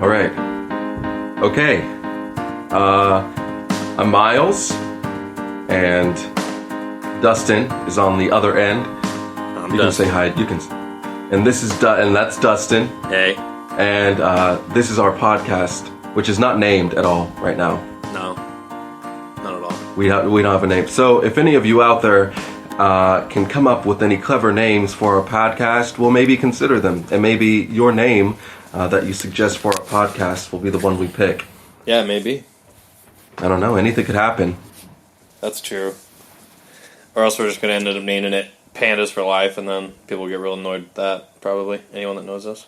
All right. Okay. I'm Myles, and Dustin is on the other end. I'm you Dustin. Can say hi. You can. And this is and that's Dustin. Hey. And this is our podcast, which is not named at all right now. No. Not at all. We don't have a name. So if any of you out there can come up with any clever names for our podcast, we'll maybe consider them. And maybe your name that you suggest for our podcast will be the one we pick. Yeah, maybe. I don't know. Anything could happen. That's true. Or else we're just going to end up naming it Pandas for Life, and then people get real annoyed at that, probably. Anyone that knows us.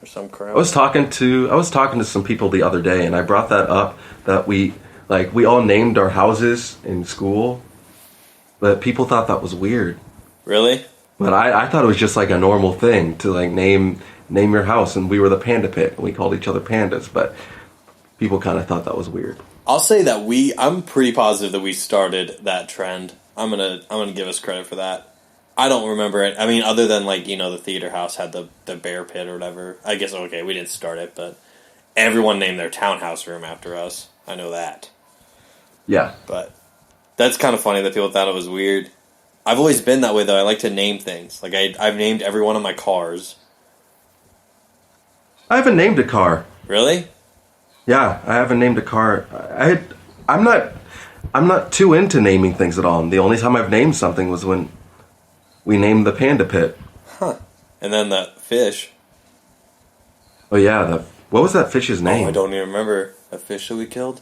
Or some crap. I was talking to some people the other day, and I brought that up, that we all named our houses in school, but people thought that was weird. Really? But I thought it was just like a normal thing to like name your house, and we were the Panda Pit, and we called each other pandas, but people kind of thought that was weird. I'll say that I'm pretty positive that we started that trend. I'm gonna give us credit for that. I don't remember it. I mean, other than the theater house had the bear pit or whatever. I guess, okay, we didn't start it, but everyone named their townhouse room after us. I know that. Yeah. But that's kind of funny that people thought it was weird. I've always been that way, though. I like to name things. Like, I've named every one of my cars. I haven't named a car. Really? Yeah, I haven't named a car. I'm not too into naming things at all. The only time I've named something was when we named the Panda Pit. Huh. And then the fish. Oh yeah, what was that fish's name? Oh, I don't even remember. A fish that we killed?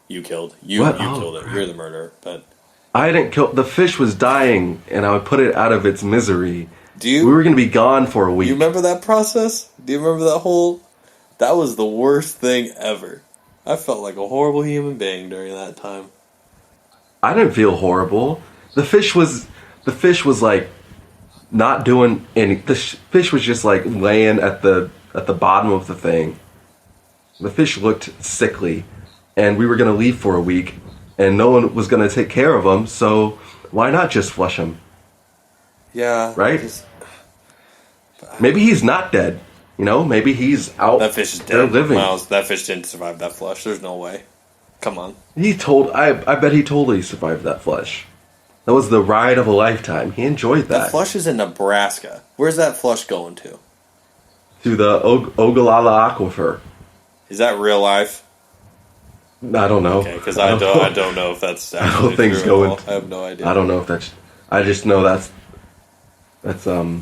You killed. You killed it. You're the murderer, but I didn't kill. The fish was dying, and I would put it out of its misery. We were going to be gone for a week. You remember that process? Do you remember that whole... That was the worst thing ever. I felt like a horrible human being during that time. I didn't feel horrible. The fish was like not doing any. The fish was just like laying at the bottom of the thing. The fish looked sickly, and we were going to leave for a week, and no one was going to take care of him. So why not just flush him? Yeah. Right? Maybe he's not dead. Maybe he's out. That fish is dead. Living. Myles, that fish didn't survive that flush. There's no way. Come on. I bet he totally survived that flush. That was the ride of a lifetime. He enjoyed that. The flush is in Nebraska. Where's that flush going to? To the Ogallala Aquifer. Is that real life? I don't know. Okay, because I don't know if that's actually things true go at all. I have no idea. I don't know if that's... I just know that's some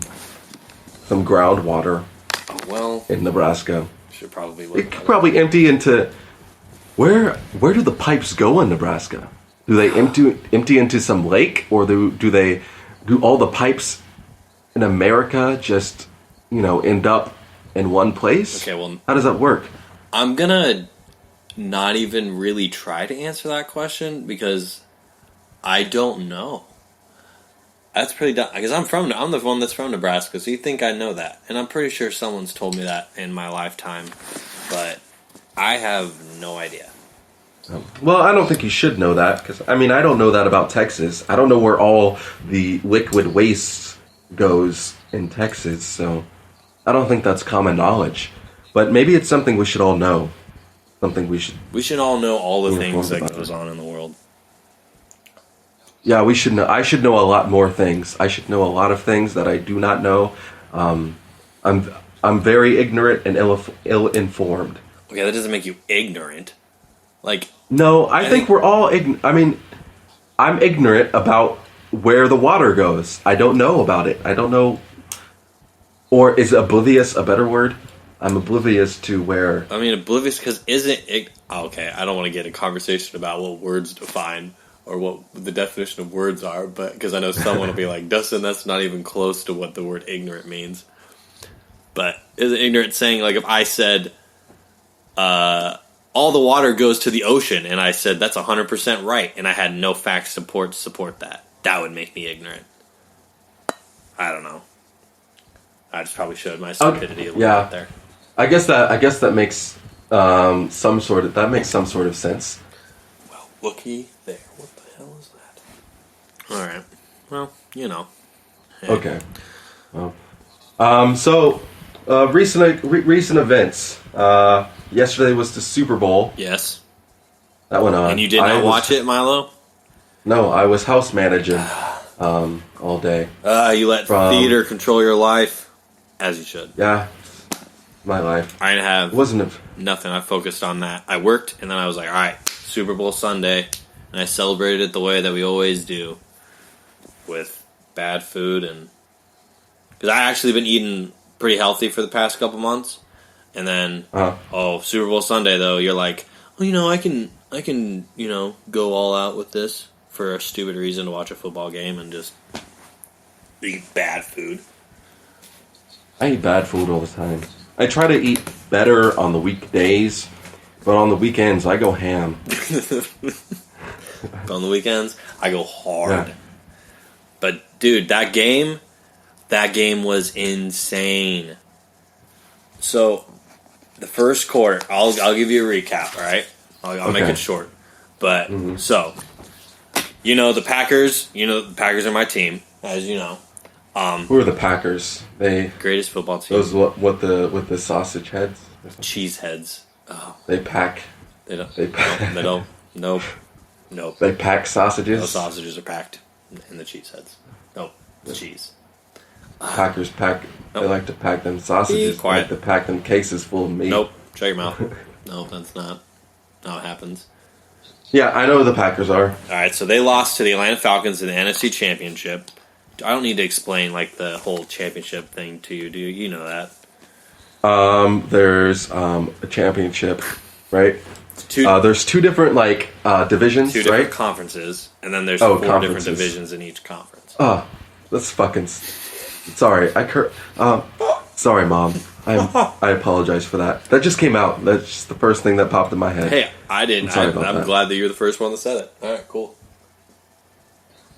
groundwater. Oh, well. In Nebraska. Should probably look. It could probably empty into... Where do the pipes go in Nebraska? Do they empty into some lake, or do all the pipes in America just end up in one place? Okay, well, how does that work? I'm gonna not even really try to answer that question because I don't know. That's pretty dumb because I'm the one that's from Nebraska, so you think I know that, and I'm pretty sure someone's told me that in my lifetime, but I have no idea. Well, I don't think you should know that, because, I don't know that about Texas. I don't know where all the liquid waste goes in Texas, so I don't think that's common knowledge. But maybe it's something we should all know. Something we should... We should all know all the things that goes on in the world. Yeah, we should know. I should know a lot more things. I should know a lot of things that I do not know. I'm very ignorant and ill-informed. Okay, that doesn't make you ignorant. No, I think we're all I'm ignorant about where the water goes. I don't know about it. I don't know. Or is oblivious a better word? I'm oblivious to where... oblivious because okay, I don't want to get a conversation about what words define or what the definition of words are, but because I know someone will be like, Dustin, that's not even close to what the word ignorant means. But is it ignorant saying, if I said... all the water goes to the ocean, and I said that's 100% right, and I had no facts to support that. That would make me ignorant. I don't know. I just probably showed my stupidity a little bit there. I guess that makes some sort of sense. Well, looky there. What the hell is that? All right. Well, Hey. Okay. Well, so Recent events. Yesterday was the Super Bowl. Yes. That went on. And you did not watch it, Milo? No, I was house managing all day. You let theater control your life, as you should. Yeah, my life. I didn't have wasn't nothing. I focused on that. I worked, and then I was like, all right, Super Bowl Sunday, and I celebrated it the way that we always do, with bad food, and because I actually been eating pretty healthy for the past couple months, and then Super Bowl Sunday though, you're like, oh, I can go all out with this for a stupid reason to watch a football game and just eat bad food. I eat bad food all the time. I try to eat better on the weekdays, but on the weekends I go ham. On the weekends, I go hard. Yeah. But dude, that game was insane. So the first quarter, I'll give you a recap, all right? I'll make it short. But so the Packers. The Packers are my team, as you know. Who are the Packers? Greatest football team. Those with the sausage heads? Cheese heads. Oh. They pack. They don't. They don't. Nope. They pack sausages? No sausages are packed in the cheese heads. Nope. The cheese. Packers pack. Nope. They like to pack them sausages. Be quiet. They like to pack them cases full of meat. Nope. Shut your mouth. No, that's not how it happens. Yeah, I know who the Packers are. All right, so they lost to the Atlanta Falcons in the NFC Championship. I don't need to explain the whole championship thing to you, do you? You know that. There's a championship, right? There's two different divisions, two different right? conferences, and then there's four different divisions in each conference. That's fucking. Sorry, sorry, Mom. I apologize for that. That just came out. That's just the first thing that popped in my head. Hey, I didn't. I'm glad that you're the first one that said it. All right, cool.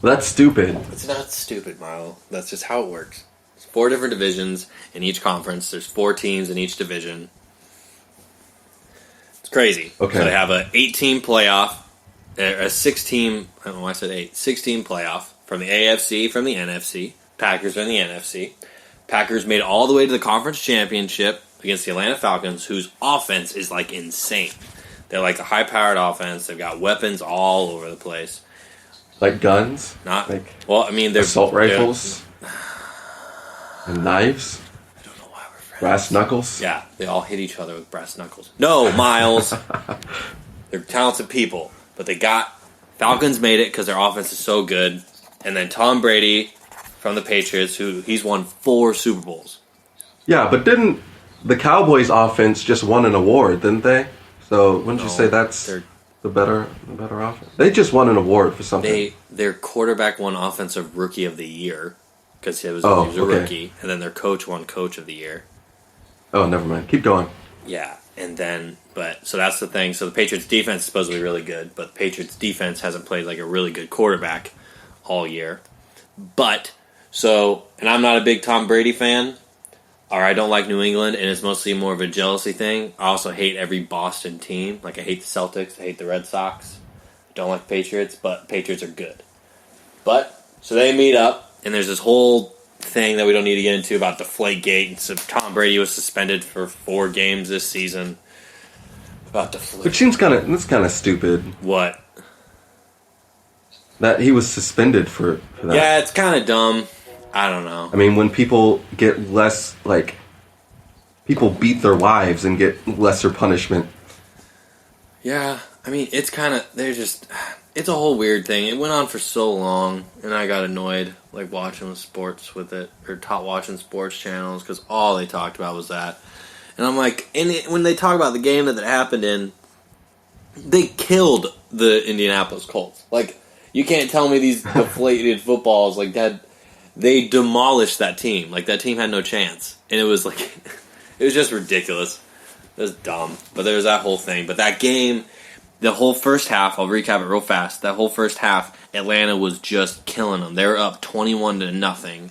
Well, that's stupid. It's not stupid, Milo. That's just how it works. There's 4 different divisions in each conference. There's 4 teams in each division. It's crazy. Okay. So they have a 8-team playoff, a 6-team. I don't know why I said 8. 6-team playoff from the AFC, from the NFC. Packers are in the NFC. Packers made it all the way to the conference championship against the Atlanta Falcons, whose offense is insane. They're a high-powered offense. They've got weapons all over the place. Like guns? Not well. I mean, they're assault rifles and knives. I don't know why we're friends. Brass knuckles. Yeah, they all hit each other with brass knuckles. No, Miles. They're talented people, but Falcons made it because their offense is so good, and then Tom Brady from the Patriots, he's won 4 Super Bowls. Yeah, but didn't the Cowboys' offense just won an award? Didn't they? So wouldn't you say that's the better offense? They just won an award for something. Their quarterback won Offensive Rookie of the Year because he was a rookie, and then their coach won Coach of the Year. Oh, never mind. Keep going. Yeah, and then so that's the thing. So the Patriots' defense is supposedly really good, but the Patriots' defense hasn't played a really good quarterback all year. But and I'm not a big Tom Brady fan. Or I don't like New England, and it's mostly more of a jealousy thing. I also hate every Boston team. I hate the Celtics. I hate the Red Sox. I don't like the Patriots, but Patriots are good. So they meet up, and there's this whole thing that we don't need to get into about Deflategate. And so Tom Brady was suspended for 4 games this season. About Deflate. Which seems that's kind of stupid. What? That he was suspended for that. Yeah, it's kind of dumb. I don't know. I mean, when people get less, people beat their wives and get lesser punishment. Yeah, I mean, it's kind of, it's a whole weird thing. It went on for so long, and I got annoyed, watching sports with it, or watching sports channels, because all they talked about was that. And I'm when they talk about the game that happened in, they killed the Indianapolis Colts. You can't tell me these deflated footballs that. They demolished that team. That team had no chance. And it was it was just ridiculous. It was dumb. But there was that whole thing. But that game, the whole first half, I'll recap it real fast. That whole first half, Atlanta was just killing them. They were up 21-0.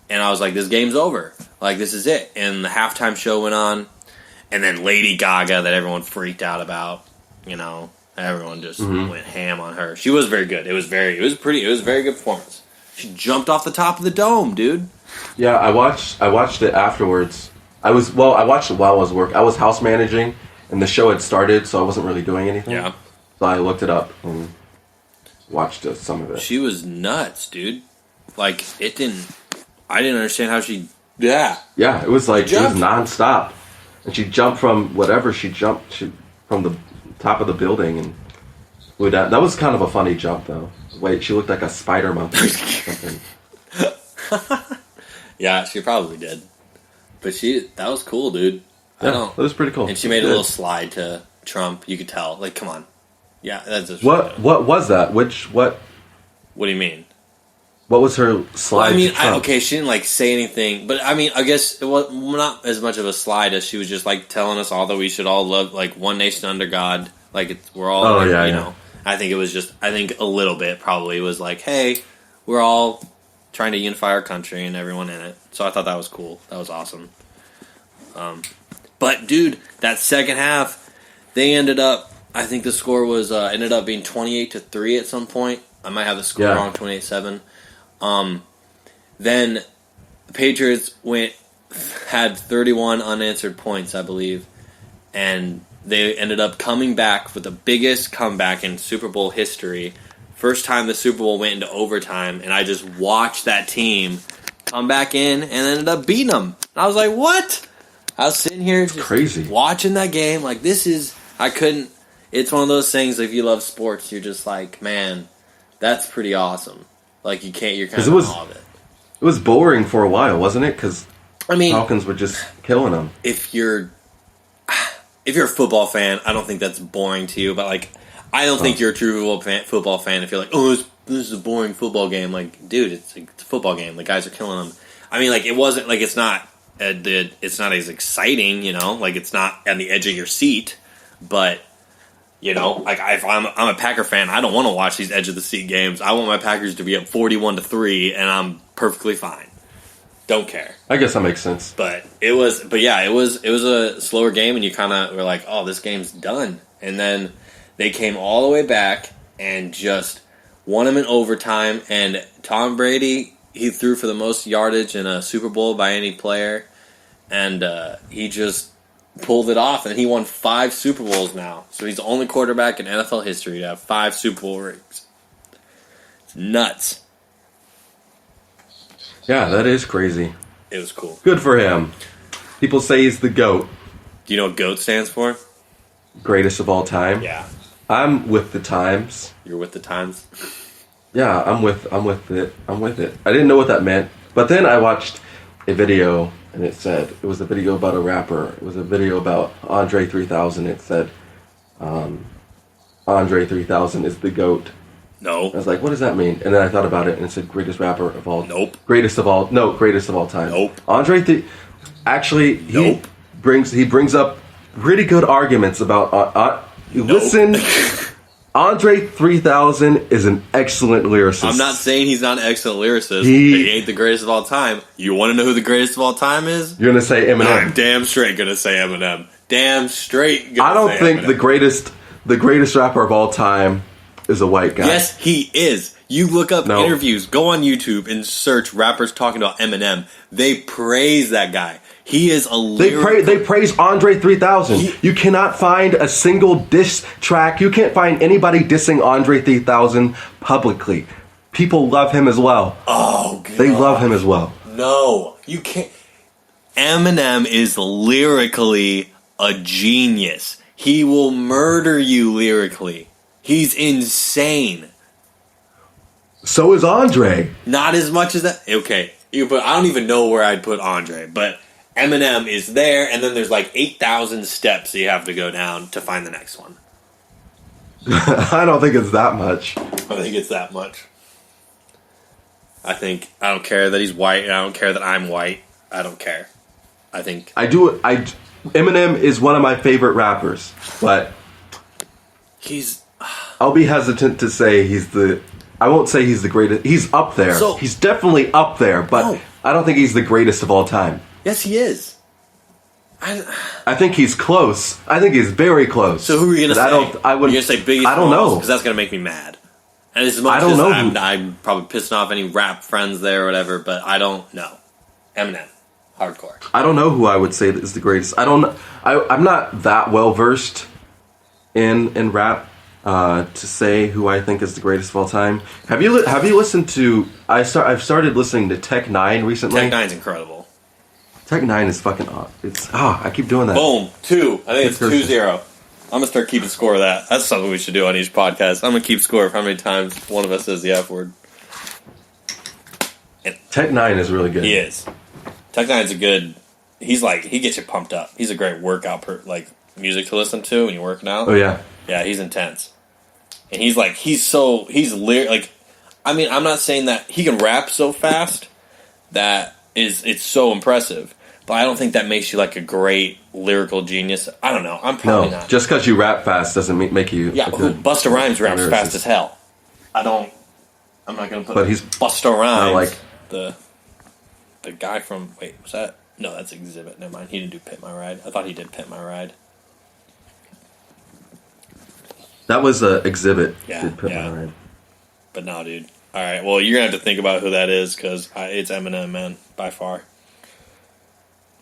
And I was this game's over. This is it. And the halftime show went on. And then Lady Gaga that everyone freaked out about. Everyone just went ham on her. She was very good. It was a very good performance. She jumped off the top of the dome, dude. Yeah, I watched it afterwards. I watched it while I was work. I was house managing, and the show had started, so I wasn't really doing anything. Yeah. So I looked it up and watched some of it. She was nuts, dude. Like, I didn't understand how she... Yeah. Yeah, it was nonstop. And she jumped from whatever she jumped from the top of the building and flew down. That was kind of a funny jump, though. Wait, she looked like a spider monkey or something. Yeah, she probably did. But that was cool, dude. Yeah, that was pretty cool. And she made a little slide to Trump. You could tell. Like, come on. Yeah, that's just... What was that? What do you mean? What was her slide? Well, I mean, she didn't like say anything, but I mean, I guess it was not as much of a slide as she was just like telling us all that we should all love like one nation under God. Like we're all, you know. I think it was just, I think a little bit probably was like, hey, we're all trying to unify our country and everyone in it. So I thought that was cool. That was awesome. But dude, that second half, they ended up. I think the score was ended up being 28-3 at some point. I might have the score wrong, 28-7. Then the Patriots had 31 unanswered points, I believe, and they ended up coming back with the biggest comeback in Super Bowl history. First time the Super Bowl went into overtime, and I just watched that team come back in and ended up beating them. And I was like, what? I was sitting here just crazy watching that game. Like, I couldn't. It's one of those things, if you love sports, you're just like, man, that's pretty awesome. Like, you're kind of in awe of it. It was boring for a while, wasn't it? Because Falcons were just killing them. If you're a football fan, I don't think that's boring to you. But like, I don't think you're a true football fan if you're like, oh, this is a boring football game. Like, dude, it's a football game. The guys are killing them. I mean, like, it wasn't like it's not as exciting, you know. Like, it's not on the edge of your seat, but. You know, like if I'm a Packer fan, I don't want to watch these edge of the seat games. I want my Packers to be up 41-3, and I'm perfectly fine. Don't care. I guess that makes sense. But it was a slower game, and you kind of were like, oh, this game's done. And then they came all the way back and just won them in overtime. And Tom Brady, he threw for the most yardage in a Super Bowl by any player, and he just pulled it off, and he won 5 Super Bowls now. So he's the only quarterback in NFL history to have 5 Super Bowl rings. It's nuts. Yeah, that is crazy. It was cool. Good for him. People say he's the GOAT. Do you know what GOAT stands for? Greatest of all time. Yeah. I'm with the times. You're with the times? Yeah, I'm with it. I didn't know what that meant, but then I watched a video. And it was a video about a rapper. It was a video about Andre 3000. It said, Andre 3000 is the GOAT. No. I was like, what does that mean? And then I thought about it, and it said greatest rapper of all. Nope. Greatest of all time. Nope. Actually, he brings up pretty good arguments about. Nope. Listen. Andre 3000 is an excellent lyricist. I'm not saying he's not an excellent lyricist. He ain't the greatest of all time. You want to know who the greatest of all time is? You're going to say Eminem. I'm damn straight going to say Eminem. Damn straight I don't think Eminem. the greatest rapper of all time is a white guy. Yes, he is. You look up interviews, go on YouTube and search rappers talking about Eminem. They praise that guy. He is a lyrical... They praise Andre 3000. You cannot find a single diss track. You can't find anybody dissing Andre 3000 publicly. People love him as well. Oh, God. They love him as well. No, you can't... Eminem is lyrically a genius. He will murder you lyrically. He's insane. So is Andre. Not as much as that. Okay, but I don't even know where I'd put Andre, but... Eminem is there, and then there's like 8,000 steps you have to go down to find the next one. I don't think it's that much. I think it's that much. I don't care that he's white, and I don't care that I'm white. I don't care. Eminem is one of my favorite rappers, but I'll be hesitant to say I won't say he's the greatest. He's up there. He's definitely up there, but I don't think he's the greatest of all time. Yes, he is. I think he's close. I think he's very close. So who are you going to say? You're going to say Biggie Smalls? I don't know. Because that's going to make me mad. And as much as I'm probably pissing off any rap friends there or whatever, but I don't know. Eminem. Hardcore. I don't know who I would say is the greatest. I'm not that well versed in rap to say who I think is the greatest of all time. Have you listened to? I've started listening to Tech Nine recently. Tech Nine's incredible. Tech Nine is fucking awesome. I keep doing that. Boom, 2. I think it's 2-0. I'm gonna start keeping score of that. That's something we should do on each podcast. I'm gonna keep score of how many times one of us says the F word. And Tech Nine is really good. He is. Tech Nine's a good. He gets you pumped up. He's a great workout music to listen to when you're working out. Oh yeah. Yeah, he's intense. And I'm not saying that he can rap so fast that it's so impressive, but I don't think that makes you like a great lyrical genius. I don't know. I'm probably not. Just because you rap fast doesn't make you. Yeah, Busta Rhymes raps fast as hell. I'm not gonna put. But he's Busta Rhymes, like the guy from. Wait, was that? No, that's Exhibit. Never mind. He didn't do Pit My Ride. I thought he did Pit My Ride. That was Exhibit. Yeah, Did Pit My Ride. But no, dude. All right, well, you're going to have to think about who that is, because it's Eminem, man, by far.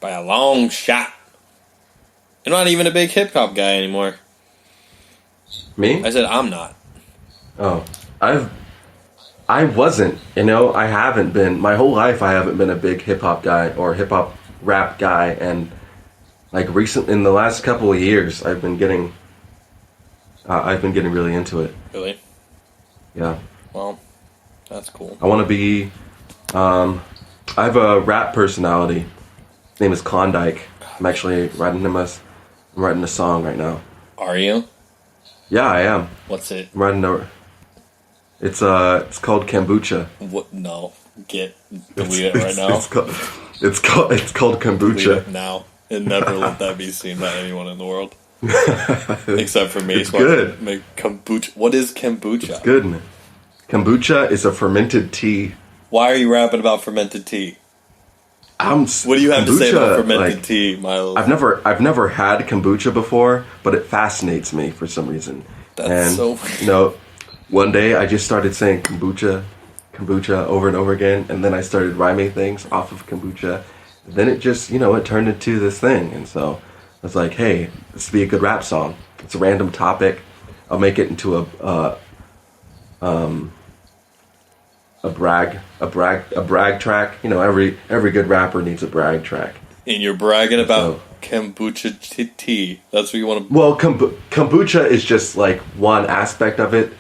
By a long shot. You're not even a big hip-hop guy anymore. Me? I said I'm not. Oh. I wasn't, I haven't been, my whole life I haven't been a big hip-hop guy or hip-hop rap guy, and in the last couple of years, I've been getting really into it. Really? Yeah. Well, that's cool. I want to be. I have a rap personality. His name is Klondike. I'm actually writing a song right now. Are you? Yeah, I am. What's it? I'm writing it's called Kombucha. What? No, delete it right now. It's called Kombucha. Delete it now, and never let that be seen by anyone in the world, except for me. It's good. Make kombucha. What is kombucha? It's good, man. Kombucha is a fermented tea. Why are you rapping about fermented tea? What do you have to say about fermented tea, Myles? I've never had kombucha before, but it fascinates me for some reason. That's so weird. One day I just started saying kombucha over and over again, and then I started rhyming things off of kombucha. And then it just, it turned into this thing, and so I was like, hey, this would be a good rap song. It's a random topic. I'll make it into a brag track. Every good rapper needs a brag track. And you're bragging about kombucha tea. That's what you want to. Well, kombucha is just like one aspect of it.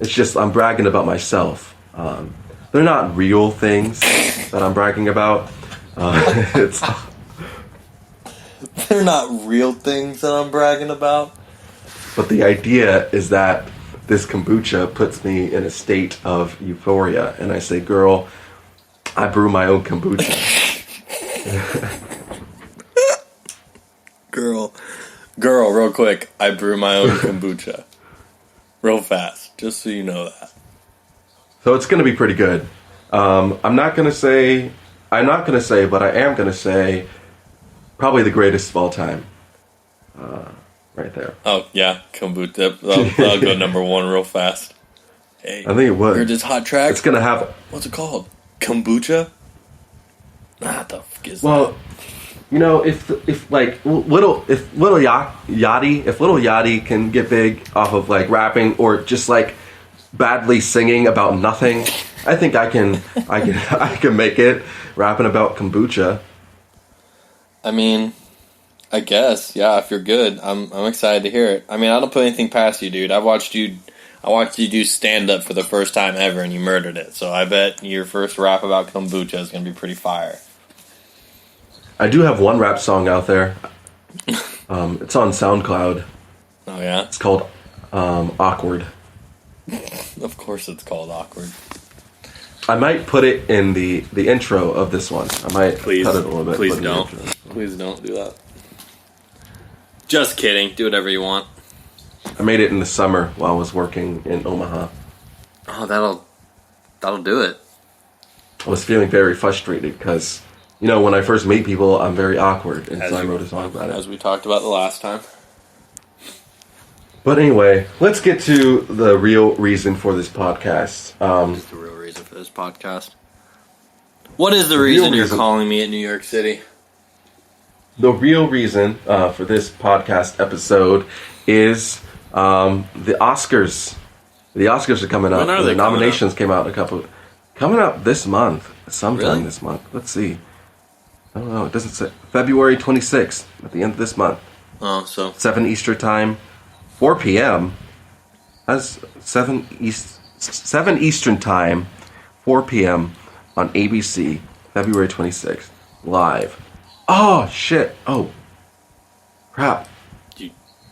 It's just I'm bragging about myself. They're not real things that I'm bragging about. They're not real things that I'm bragging about. But the idea is that this kombucha puts me in a state of euphoria, and I say, girl, I brew my own kombucha. Girl, real quick, I brew my own kombucha. Real fast, just so you know that. So it's going to be pretty good. I'm not going to say, but I am going to say probably the greatest of all time. Right there. Oh, yeah, kombucha. That'll go number one real fast. Hey, I think it would. Heard this hot track? It's going to have... What's it called? Kombucha? Nah, the fuck is that? Well, if Little Yachty can get big off of rapping or just badly singing about nothing, I think I can make it rapping about kombucha. I mean, I guess, yeah, if you're good. I'm excited to hear it. I mean, I don't put anything past you, dude. I watched you do stand-up for the first time ever, and you murdered it. So I bet your first rap about kombucha is going to be pretty fire. I do have one rap song out there. It's on SoundCloud. Oh, yeah? It's called Awkward. Of course it's called Awkward. I might put it in the intro of this one. I might cut it a little bit. Please don't. Please don't do that. Just kidding. Do whatever you want. I made it in the summer while I was working in Omaha. Oh, that'll do it. I was feeling very frustrated because, when I first meet people, I'm very awkward, and so I wrote a song about it. As we talked about the last time. But anyway, let's get to the real reason for this podcast. What's the real reason for this podcast? What is the reason you're calling me at New York City? The real reason for this podcast episode is the Oscars. The Oscars are coming up. When are they the nominations came out coming up this month. Sometime this month. Let's see. I don't know. It doesn't say. February 26th, at the end of this month. Oh, so 7 Eastern time, 4 p.m. That's 7 Eastern time, 4 p.m. on ABC, February 26th, live. Oh, shit. Oh, crap.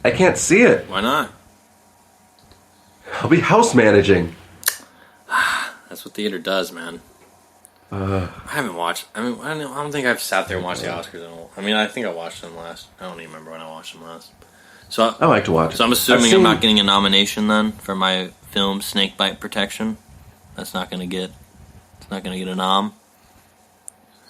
I can't see it. Why not? I'll be house managing. That's what theater does, man. I haven't watched. I don't think I've sat there and watched the Oscars. I think I watched them last. I don't even remember when I watched them last. So I like to watch. So I'm assuming I'm not getting a nomination then for my film Snakebite Protection. That's not going to get. It's not going to get a nom.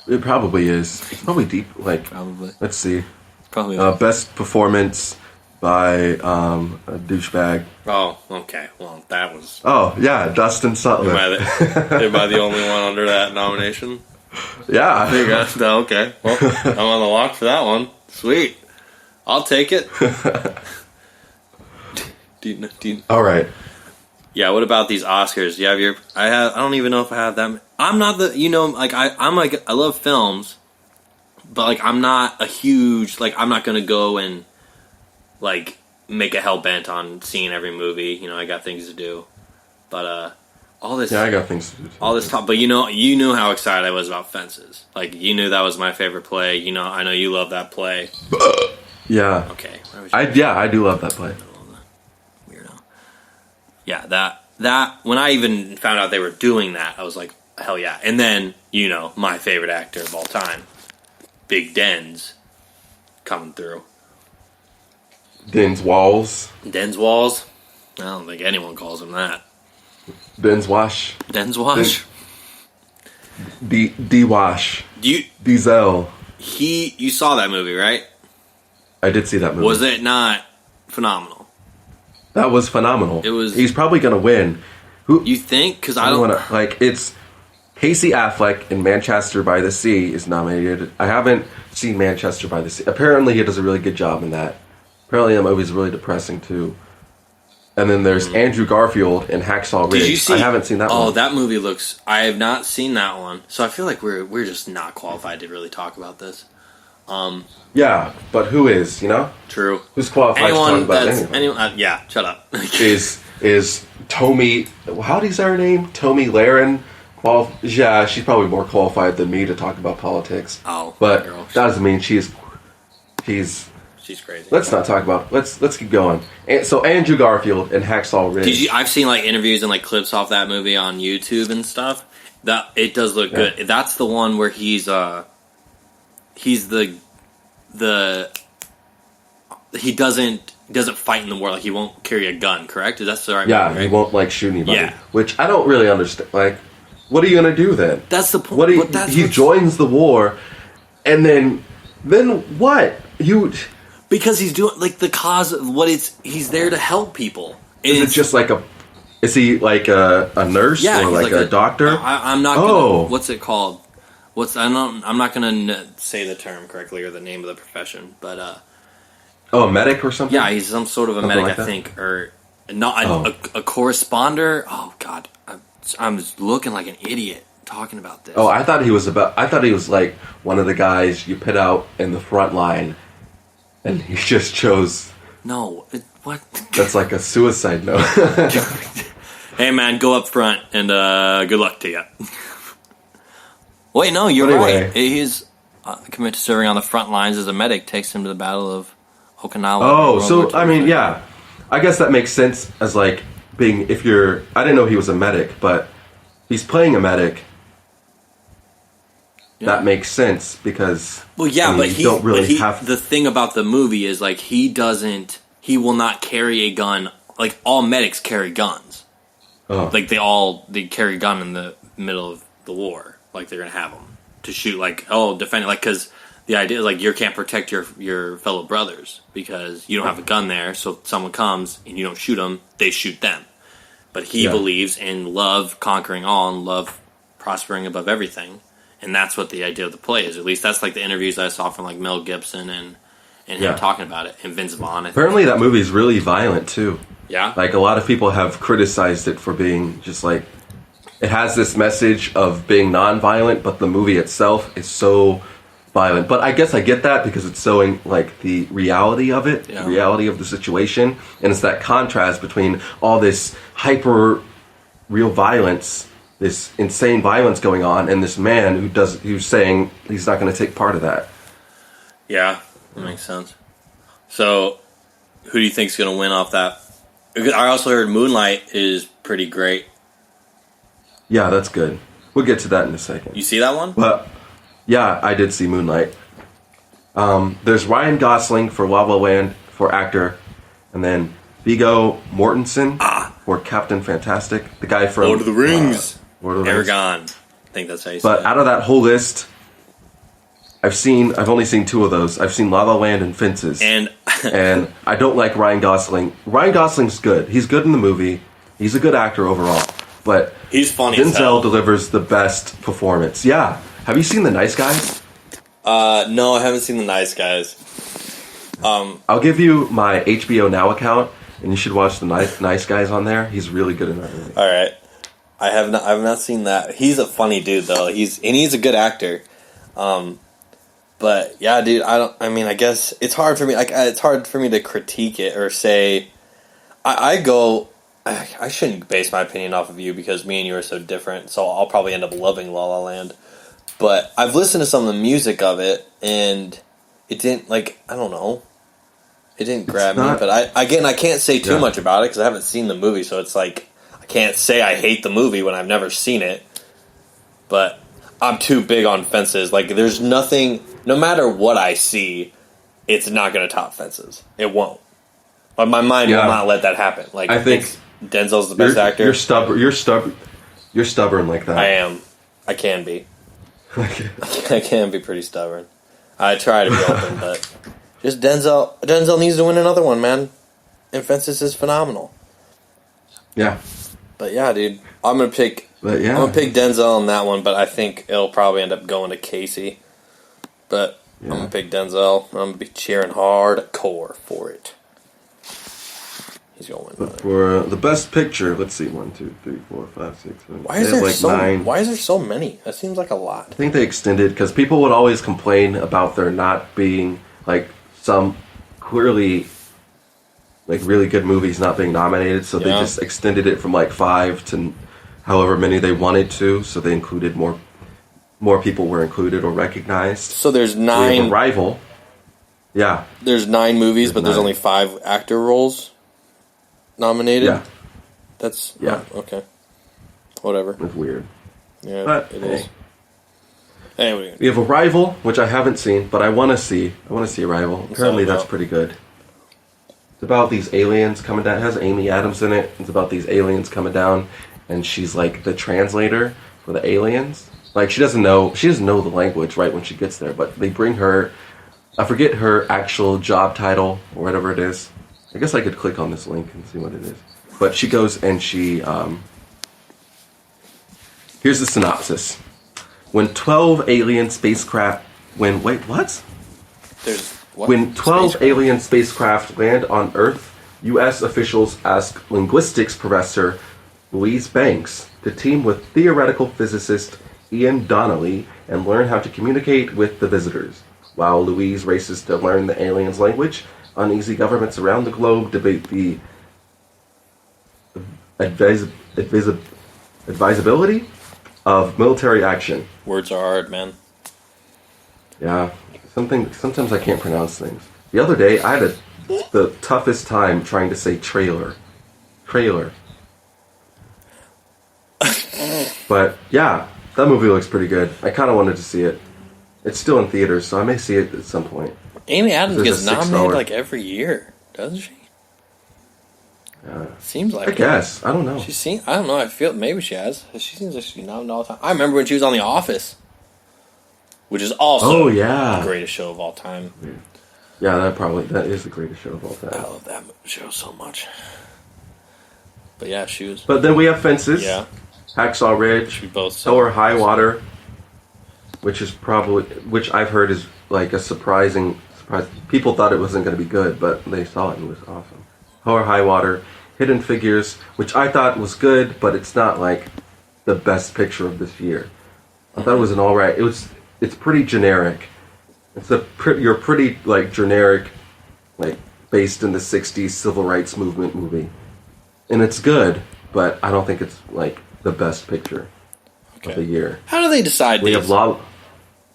It probably is. It's probably deep. Probably. Let's see. It's probably best performance by a douchebag. Oh, okay. Well, that was. Oh yeah, Dustin Sutler. Am I the only one under that nomination? Yeah. Okay. Well, I'm on the lock for that one. Sweet. I'll take it. All right. Yeah. What about these Oscars? You have your. I don't even know if I have them. I'm not the. I love films, but I'm not a huge. I'm not gonna go and make a hell bent on seeing every movie. I got things to do. But all this. Yeah, I got things to do too. All this talk, but you knew how excited I was about Fences. You knew that was my favorite play. I know you love that play. Yeah. Okay. I do love that play. Weirdo. Yeah, that when I even found out they were doing that, I was like, hell yeah. And then, my favorite actor of all time, Big Denz, coming through. Denz Walls. Denz Walls? I don't think anyone calls him that. Denz Wash. Denz Wash? D Wash. Diesel. You saw that movie, right? I did see that movie. Was it not phenomenal? That was phenomenal. It was. He's probably going to win. You think? Because I don't want to. It's Casey Affleck in Manchester by the Sea is nominated. I haven't seen Manchester by the Sea. Apparently, he does a really good job in that. Apparently, that movie's really depressing too. And then there's Andrew Garfield in Hacksaw Ridge. Did you see? I haven't seen that one. Oh, that movie looks. I have not seen that one, so I feel like we're just not qualified to really talk about this. Yeah, but who is? True. Who's qualified to talk about anyone? Yeah, shut up. is Tommy? How do you say her name? Tommy Lahren. Yeah, she's probably more qualified than me to talk about politics. Oh, but girl. that doesn't mean she's crazy. Let's not talk about. Let's keep going. So Andrew Garfield in Hacksaw Ridge. I've seen interviews and clips off that movie on YouTube and stuff. That it does look good. That's the one where he's the he doesn't fight in the war. He won't carry a gun. Correct? Is that the right? Yeah, movie, right? he won't shoot anybody. Yeah. Which I don't really understand. What are you gonna do then? That's the point. He joins the war, and then what? Because he's doing the cause of what he's there to help people. Is it just is he a nurse or a doctor? I'm not gonna, what's it called? I'm not gonna say the term correctly or the name of the profession, but a medic or something? Yeah, he's some sort of a medic, I think, or not a corresponder. Oh God, I'm just looking like an idiot talking about this. Oh, I thought he was one of the guys you put out in the front line, and he just chose. No, what? That's like a suicide note. Hey man, go up front and good luck to you. Wait, no, you're right. He's committed to serving on the front lines as a medic. Takes him to the Battle of Okinawa. Oh, so I mean, yeah, I guess that makes sense as being I didn't know he was a medic, but he's playing a medic. Yeah. That makes sense because but the thing about the movie is he will not carry a gun. All medics carry guns. Oh. They carry a gun in the middle of the war. They're gonna have them to shoot. Defend it. Because the idea is you can't protect your fellow brothers because you don't have a gun there. So if someone comes and you don't shoot them, they shoot them. But he believes in love conquering all and love prospering above everything. and that's what the idea of the play is. At least that's like the interviews I saw from like Mel Gibson and him talking about it, and Vince Vaughn. Apparently, that movie is really violent too. Yeah, like a lot of people have criticized it for being just like it has this message of being non-violent, but the movie itself is so violent. But I guess I get that because it's showing like the reality of it, the reality of the situation, and it's that contrast between all this hyper real violence, this insane violence going on, and this man who's saying he's not going to take part of that. Yeah, that makes sense. So, who do you think's going to win off that? I also heard Moonlight is pretty great. Yeah, that's good. We'll get to that in a second. You see that one? But yeah, I did see Moonlight. There's Ryan Gosling for La La Land for actor, and then Viggo Mortensen for Captain Fantastic, the guy from Lord of the Rings. Lord of the Rings. Aragon. I think that's how you say But it. out of that whole list, I've only seen 2 of those. I've seen La La Land and Fences. And I don't like Ryan Gosling. Ryan Gosling's good. He's good in the movie. He's a good actor overall. But he's funny as hell. Denzel delivers the best performance. Yeah. Have you seen The Nice Guys? No, I haven't seen The Nice Guys. I'll give you my HBO Now account, and you should watch The Nice Guys on there. He's really good in that movie. All right. I have not seen that. He's a funny dude though. He's a good actor. But yeah, dude, I guess it's hard for me. It's hard for me to critique it or say. I shouldn't base my opinion off of you because me and you are so different. So I'll probably end up loving La La Land. But I've listened to some of the music of it, and it didn't I don't know. It didn't grab me. But I can't say too much about it because I haven't seen the movie. So it's like I can't say I hate the movie when I've never seen it. But I'm too big on Fences. Like, there's nothing, no matter what I see, it's not going to top Fences. It won't. But my mind will not let that happen. Like, I think Denzel's the best actor. You're stubborn. You're stubborn like that. I am. I can be. I can be pretty stubborn. I try to be open, but just Denzel needs to win another one, man. And Fences is phenomenal. Yeah. But yeah, dude, I'm gonna pick Denzel on that one, but I think it'll probably end up going to Casey. But I'm gonna pick Denzel. I'm gonna be cheering hardcore for it. He's gonna win. But for the best picture, let's see, 1, 2, 3, 4, 5, 6, 7. Why is there 9? Why is there so many? That seems like a lot. I think they extended because people would always complain about there not being some clearly really good movies not being nominated, so they just extended it from 5 to however many they wanted to, so they included more people were included or recognized. So there's 9. We have Arrival. Yeah. There's 9 movies, but there's only 5 actor roles nominated. Yeah. That's okay. Whatever. It's weird. Yeah, but it is. Anyway, we have Arrival, which I haven't seen, but I want to see. Arrival. Apparently, that's pretty good. It's about these aliens coming down. It has Amy Adams in it. It's about these aliens coming down, and she's the translator for the aliens. She doesn't know the language right when she gets there, but they bring her. I forget her actual job title or whatever it is. I guess I could click on this link and see what it is. But she goes and she. Here's the synopsis. When 12 alien spacecraft. When 12 alien spacecraft land on Earth, U.S. officials ask linguistics professor Louise Banks to team with theoretical physicist Ian Donnelly and learn how to communicate with the visitors. While Louise races to learn the aliens' language, uneasy governments around the globe debate the advisability of military action. Words are hard, man. Yeah. Sometimes I can't pronounce things. The other day, I had the toughest time trying to say trailer. But yeah, that movie looks pretty good. I kind of wanted to see it. It's still in theaters, so I may see it at some point. Amy Adams gets nominated every year, doesn't she? Seems like I guess. I don't know. I don't know. I feel maybe she has. She seems like she's nominated all the time. I remember when she was on The Office, which is also the greatest show of all time. Yeah, that is the greatest show of all time. I love that show so much. But yeah, she was. But then we have Fences. Yeah. Hacksaw Ridge. We both Hell or High Water. which I've heard is like a surprise. People thought it wasn't going to be good, but they saw it and it was awesome. Hell or High Water, Hidden Figures, which I thought was good, but it's not like the best picture of this year. I thought it was an alright. It's pretty generic. You're pretty like generic, like based in the '60s civil rights movement movie, and it's good, but I don't think it's like the best picture of the year. How do they decide We these? have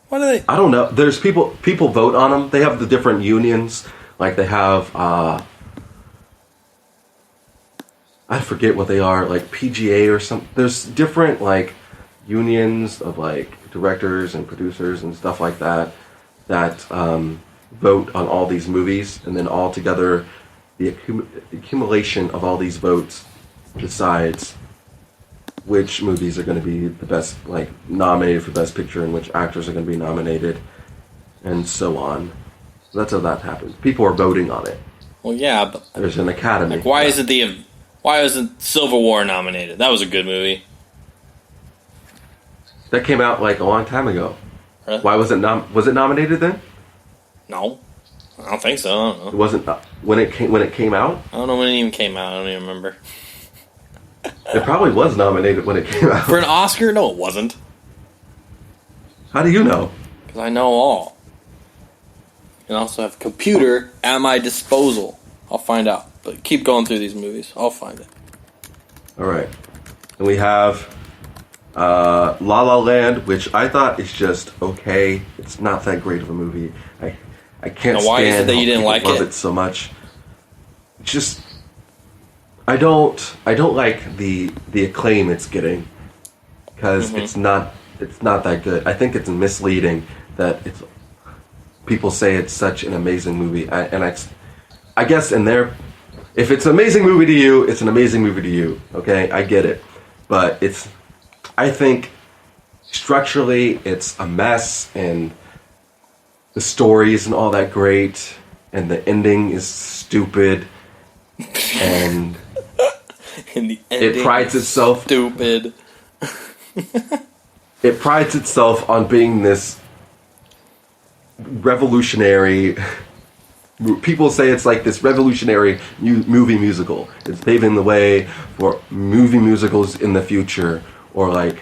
What do they? I don't know. There's people vote on them. They have the different unions. Like they have, I forget what they are, like PGA or something. There's different like unions of like directors and producers and stuff like that vote on all these movies, and then all together, the accumulation of all these votes decides which movies are going to be the best, like nominated for Best Picture, and which actors are going to be nominated, and so on. So that's how that happens. People are voting on it. Well, yeah, but there's an academy. like, why isn't Civil War nominated? That was a good movie. That came out like a long time ago. Really? Why was it was it nominated then? No, I don't think so. I don't know. It wasn't when it came out. I don't know when it even came out. I don't even remember. It probably was nominated when it came out. For an Oscar? No, it wasn't. How do you know? Because I know all. And I also have a computer at my disposal. I'll find out. But keep going through these movies. I'll find it. All right. And we have La La Land, which I thought is just okay. It's not that great of a movie. I can't now, why stand is it that how you didn't people like love it? it so much. It's just I don't like the acclaim it's getting, because it's not that good. I think it's misleading that people say it's such an amazing movie, I guess if it's an amazing movie to you, it's an amazing movie to you. Okay, I get it, but I think structurally it's a mess, and the story isn't all that great, and the ending is stupid, and In the ending, it prides itself. Stupid. It prides itself on being this revolutionary. People say it's like this revolutionary movie musical. It's paving the way for movie musicals in the future, or like.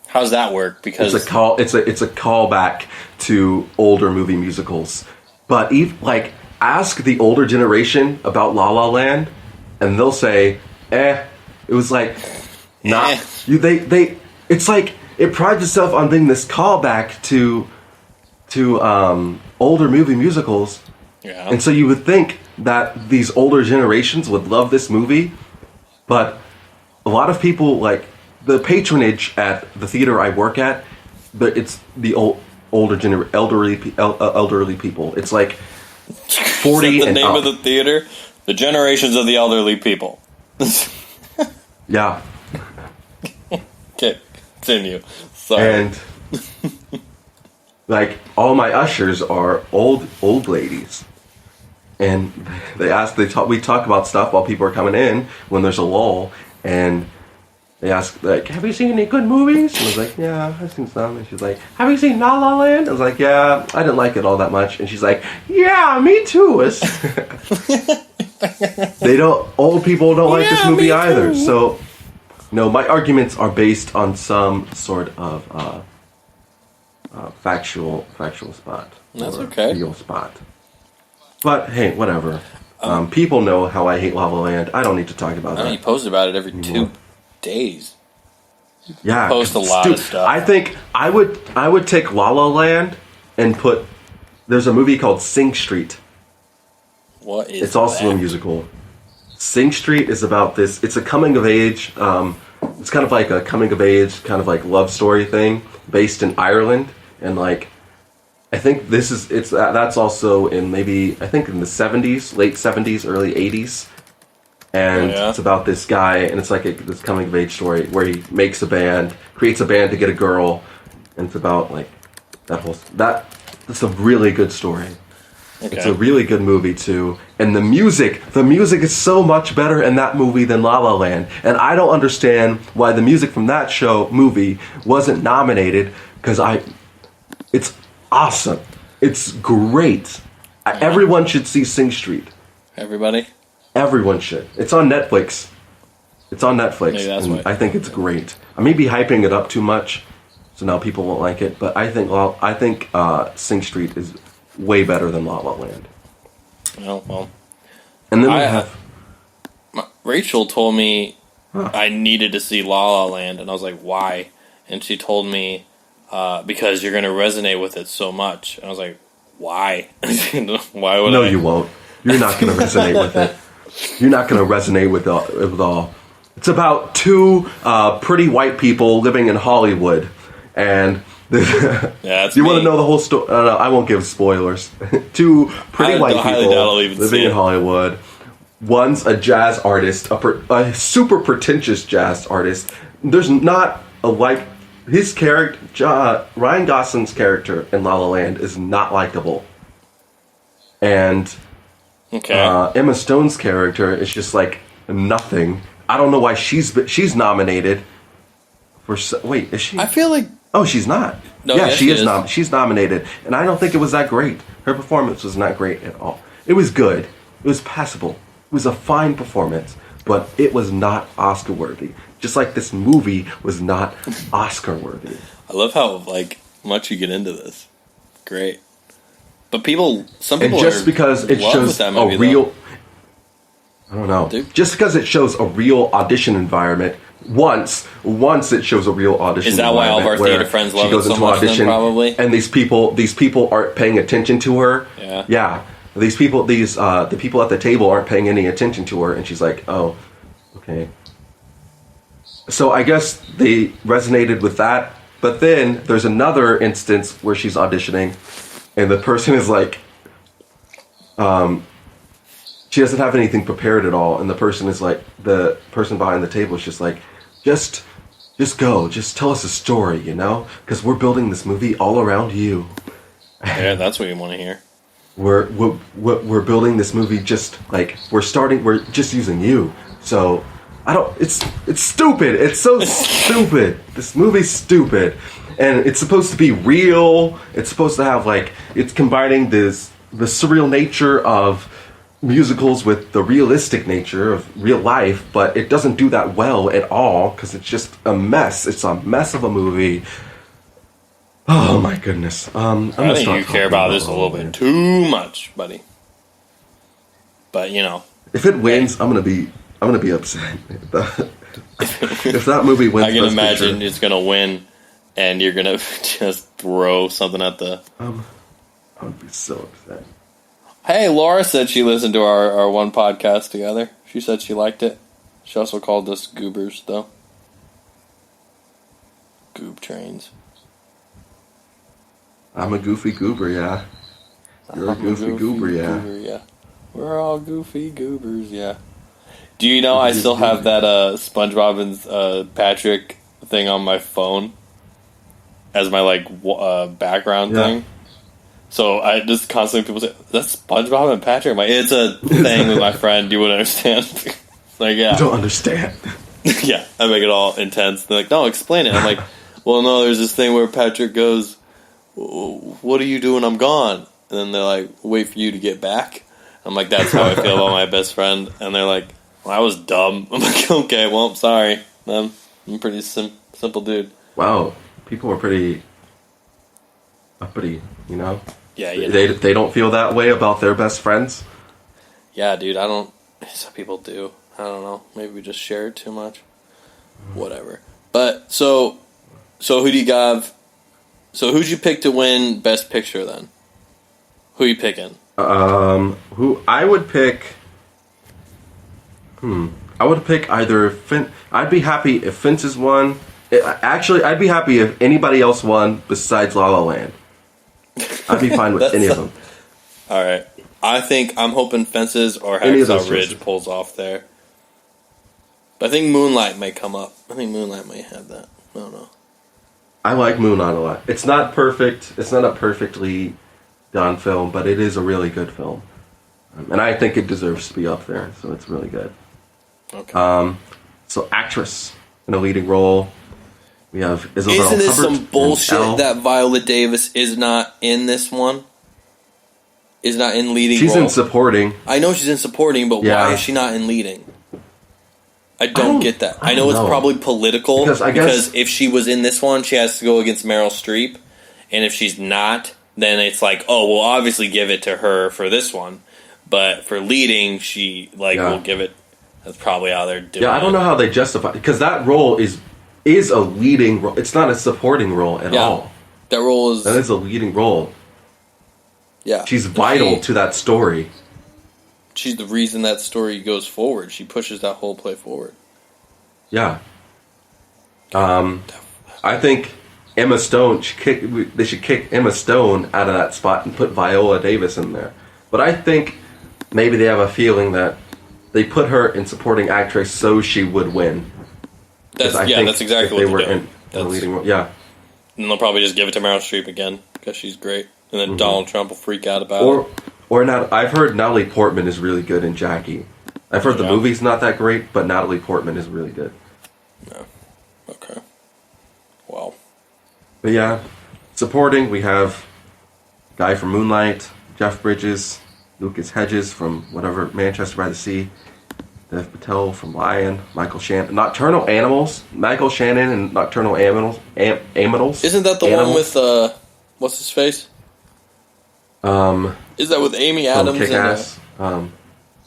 How's that work? Because it's a callback to older movie musicals, but ask the older generation about La La Land, and they'll say, it was like not you. It's like it prides itself on being this callback to older movie musicals, and so you would think that these older generations would love this movie, but a lot of people like. The patronage at the theater I work at, it's the elderly people. It's like 40 Is that the and name up. of the theater? The generations of the elderly people. Yeah. Okay, continue. Sorry. And like all my ushers are old ladies, and we talk about stuff while people are coming in when there's a lull, and. They asked, like, have you seen any good movies? And I was like, yeah, I've seen some. And she's like, have you seen La La Land? I was like, yeah, I didn't like it all that much. And she's like, yeah, me too. Old people don't like this movie either. Too. So, no, my arguments are based on some sort of factual spot. That's okay. Real spot. But, hey, whatever. People know how I hate La La Land. I don't need to talk about that. You post about it every 2 days. Yeah, Post a lot of stuff. I think I would take La La Land and put. There's a movie called Sing Street. What is? It's also a musical. Sing Street is about this. It's a coming of age. It's kind of like a coming of age, kind of like love story thing, based in Ireland, and like. I think that's also in maybe I think in the 70s, late 70s, early 80s. And it's about this guy, and it's like this coming of age story where he makes a band, creates a band to get a girl, and it's about like that's a really good story. Okay. It's a really good movie too, and the music is so much better in that movie than La La Land, and I don't understand why the music from that movie wasn't nominated because it's awesome. It's great. Everyone should see Sing Street. Everybody? Everyone should. It's on Netflix. Maybe that's why. I think it's great. I may be hyping it up too much, so now people won't like it. But I think Sing Street is way better than La La Land. Oh, well. And then Rachel told me I needed to see La La Land, and I was like, why? And she told me, because you're going to resonate with it so much. And I was like, why? Why would I? No, you won't. You're not going to resonate with it. You're not going to resonate with all. It's about two pretty white people living in Hollywood, and you want to know the whole story? I won't give spoilers. Two pretty white people living in Hollywood. One's a jazz artist, a super pretentious jazz artist. There's not his character. Ryan Gosling's character in La La Land is not likable, and Emma Stone's character is just like nothing. I don't know why she's nominated for. Wait, is she? I feel like. Oh, she's not. No, yeah, she is. Is. She's nominated, and I don't think it was that great. Her performance was not great at all. It was good. It was passable. It was a fine performance, but it was not Oscar worthy. Just like this movie was not Oscar worthy. I love how much you get into this. Great, but some people, and just because it shows a real. I don't know. Just because it shows a real audition environment, once it shows a real audition. Is that why all of our theater friends love it so much? Then probably. And these people aren't paying attention to her. Yeah. Yeah. The people at the table aren't paying any attention to her, and she's like, oh, okay. So I guess they resonated with that. But then there's another instance where she's auditioning, and the person is like, she doesn't have anything prepared at all, and the person behind the table is just like, just go, just tell us a story, because we're building this movie all around you. Yeah, that's what you want to hear. We're building this movie just like we're just using you. So it's stupid. It's so stupid. This movie's stupid, and it's supposed to be real. It's supposed to have it's combining the surreal nature of musicals with the realistic nature of real life, but it doesn't do that well at all because it's just a mess. It's a mess of a movie. Oh my goodness! I think you care about this a little bit too much, buddy. But if it wins, I'm gonna be upset. If that movie wins, I can imagine it's gonna win, and you're gonna just throw something at the. I would be so upset. Hey, Laura said she listened to our one podcast together. She said she liked it. She also called us goobers, though. Goob trains. I'm a goofy goober, yeah. You're a goofy goober, yeah. Yeah. We're all goofy goobers, yeah. Do you know I still have that SpongeBob and Patrick thing on my phone as my background thing? So I just constantly people say, that's SpongeBob and Patrick. I'm like, it's a thing with my friend. You wouldn't understand. Yeah. You don't understand. Yeah, I make it all intense. They're like, no, explain it. I'm like, well, no, there's this thing where Patrick goes, what do you do when I'm gone? And then they're like, wait for you to get back. I'm like, that's how I feel about my best friend. And they're like, well, I was dumb. I'm like, okay, well, I'm sorry. I'm a pretty simple dude. Wow, people are pretty uppity, Yeah, They don't feel that way about their best friends? Yeah, dude, I don't. Some people do. I don't know. Maybe we just share it too much. Whatever. But, so who do you have? So who'd you pick to win Best Picture then? Who are you picking? Who I would pick. I would pick either I'd be happy if Fences won. Actually, I'd be happy if anybody else won besides La La Land. I'd be fine with any of them. All right. I'm hoping Fences or Hacksaw Ridge pulls off there. But I think Moonlight may come up. I think Moonlight may have that. I don't know. I like Moonlight a lot. It's not perfect. It's not a perfectly done film, but it is a really good film. And I think it deserves to be up there, so it's really good. Okay. So actress in a leading role. We have Isabel Isn't this Hubbard some and bullshit Elle. that Viola Davis is not in this one? Is not in leading She's role? in supporting. I know she's in supporting, but Yeah. why is she not in leading? I don't get that. I know don't it's know. probably political Because I guess- if she was in this one, she has to go against Meryl Streep, and if she's not, then it's like, oh, we'll obviously give it to her for this one, but for leading, she will give it. That's probably how they're doing. Yeah, I don't know how they justify because that role is a leading role. It's not a supporting role at all. That role is That is a leading role. yeah. She's vital to that story. She's the reason that story goes forward. She pushes that whole play forward. Yeah. I think Emma Stone. They should kick Emma Stone out of that spot and put Viola Davis in there. But I think maybe they have a feeling that they put her in supporting actress so she would win. That's If exactly they what were they're doing. in the leading role. Yeah. And they'll probably just give it to Meryl Streep again because she's great, and then Donald Trump will freak out about it. Or not. I've heard Natalie Portman is really good in Jackie. I've heard the movie's not that great, but Natalie Portman is really good. No. Okay. Wow. But yeah, supporting we have guy from Moonlight, Jeff Bridges, Lucas Hedges from whatever Manchester by the Sea, Dev Patel from Lion, Michael Shannon, Nocturnal Animals, Michael Shannon and Nocturnal Animals. Isn't that the one with what's his face? Is that with Amy Adams? Kick-Ass,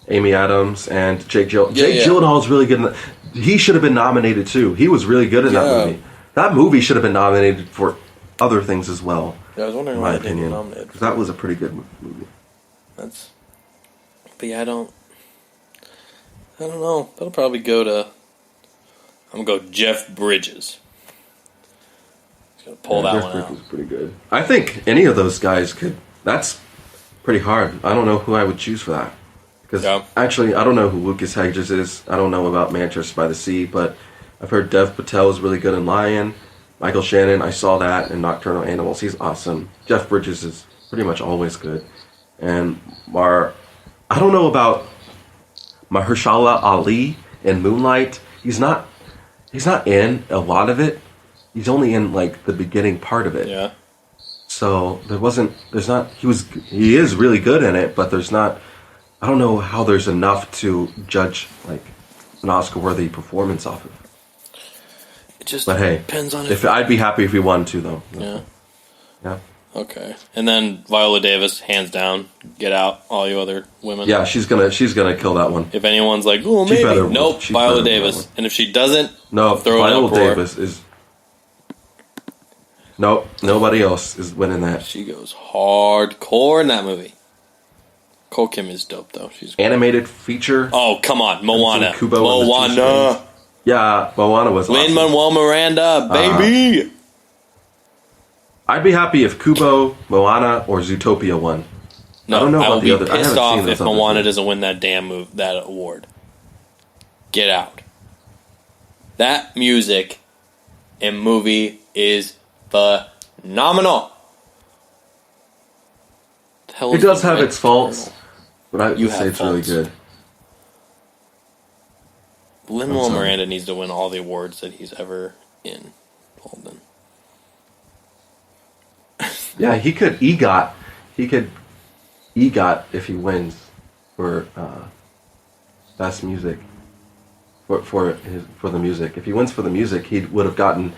Amy Adams and Jake Gyllenhaal. Yeah, Jake Gyllenhaal is really good in that. He should have been nominated too. He was really good in that movie. That movie should have been nominated for other things as well. Yeah, I was wondering in why my it didn't opinion, get nominated. because that was a pretty good movie. But yeah, I don't know. That'll probably go to. I'm gonna go Jeff Bridges. He's gonna pull that Jeff one Bridges out. is pretty good. I think any of those guys could. That's pretty hard. I don't know who I would choose for that. Because actually, I don't know who Lucas Hedges is. I don't know about Manchester by the Sea, but I've heard Dev Patel is really good in Lion. Michael Shannon, I saw that in Nocturnal Animals. He's awesome. Jeff Bridges is pretty much always good. And I don't know about Mahershala Ali in Moonlight. He's not in a lot of it. He's only in like the beginning part of it. Yeah. So he is really good in it, but there's not. I don't know how there's enough to judge like an Oscar-worthy performance off of. It just depends on if I'd be happy if he won too, though. Yeah. Yeah. Okay. And then Viola Davis, hands down, get out, all you other women. Yeah, she's gonna kill that one. If anyone's like, oh, maybe, nope, Viola Davis. And if she doesn't, throw an uproar. Viola Davis is. Nope, nobody else is winning that. She goes hardcore in that movie. Cole Kim is dope, though. She's great. Animated feature. Oh, come on. Moana. Kubo Moana. Yeah, Moana was awesome. Lin-Manuel Miranda, baby. I'd be happy if Kubo, Moana, or Zootopia won. No, I don't know about the other. I will be pissed off if Moana others. doesn't win that that award. Get out. That music and movie is phenomenal. It does have its faults, but I would say it's really good. Lin-Manuel Miranda needs to win all the awards that he's ever involved in. Yeah, he could EGOT if he wins for best music for the music. If he wins for the music, he would have gotten